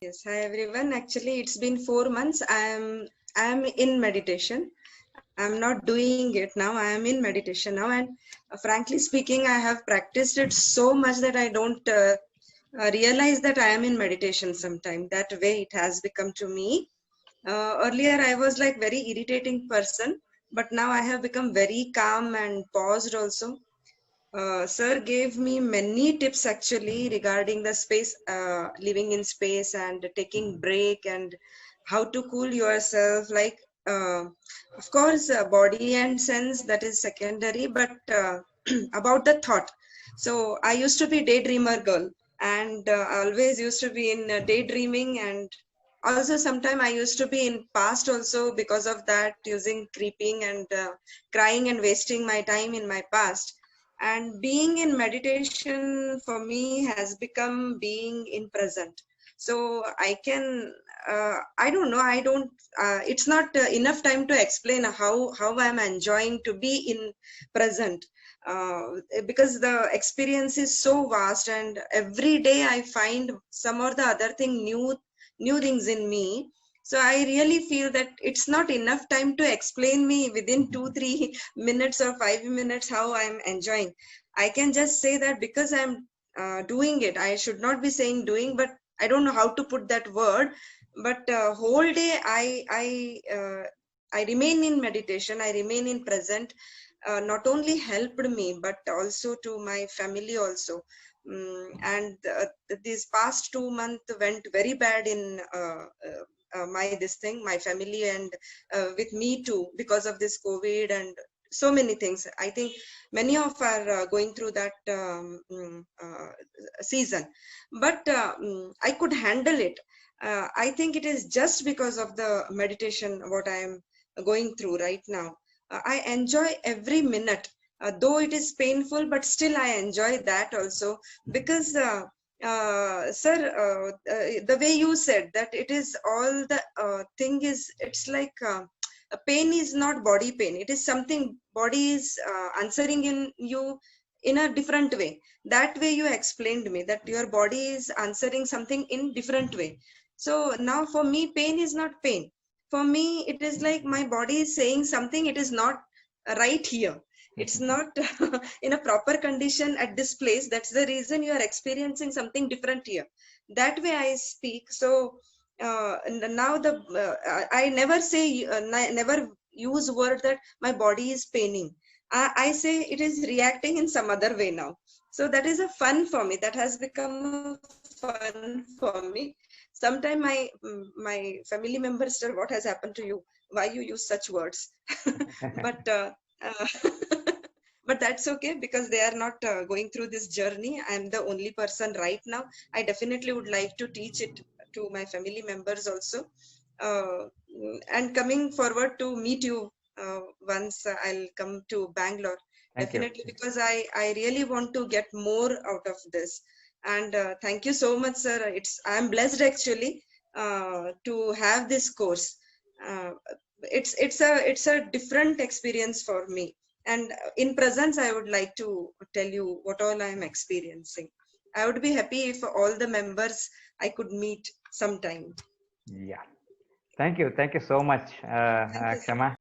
Yes, hi everyone. Actually, it's been 4 months. I'm in meditation. I'm not doing it now. I am in meditation now, and frankly speaking, I have practiced it so much that I don't realize that I am in meditation. Sometime that way it has become to me. Earlier, I was like very irritating person, but now I have become very calm and paused also. Sir gave me many tips actually regarding the space, living in space and taking break and how to cool yourself. Like, of course, body and sense that is secondary, but about the thought. So I used to be daydreamer girl, and I always used to be in daydreaming, and also sometime I used to be in past also because of that using creeping and crying and wasting my time in my past. And being in meditation for me has become being in present. So I can I don't know, I don't it's not enough time to explain how I'm enjoying to be in present, uh, because the experience is so vast, and every day I find some or the other thing, new things in me. So I really feel that it's not enough time to explain me within 2 3 minutes or 5 minutes how I'm enjoying. I can just say that because I'm doing it. I should not be saying doing, but I don't know how to put that word. But whole day I remain in meditation. I remain in present. Not only helped me, but also to my family also. And these past 2 months went very bad in my this thing, my family, and with me too, because of this COVID and so many things. I think many of are going through that season, but I could handle it. I think it is just because of the meditation what I am going through right now. I enjoy every minute, though it is painful, but still I enjoy that also, because sir, the way you said that it is all the thing is, it's like pain is not body pain. It is something body is answering in you in a different way. That way you explained me that your body is answering something in different way. So now for me, pain is not pain. For me, it is like my body is saying something. It is not right here. It's not in a proper condition at this place. That's the reason you are experiencing something different here. That way I speak. So now the I never say never use word that my body is paining. I say it is reacting in some other way now. So that is a fun for me. That has become a fun for me. Sometimes my family members tell, what has happened to you? Why you use such words? But uh, but that's okay, because they are not going through this journey. I'm the only person right now. I definitely would like to teach it to my family members also, uh, and coming forward to meet you once I'll come to Bangalore, Thank you. definitely, because I really want to get more out of this. And thank you so much, sir. I'm blessed actually to have this course. uh, it's a different experience for me. And in presence, I would like to tell you what all I am experiencing. I would be happy if all the members I could meet sometime. Yeah. Thank you. Thank you so much, Thank you. Kshama.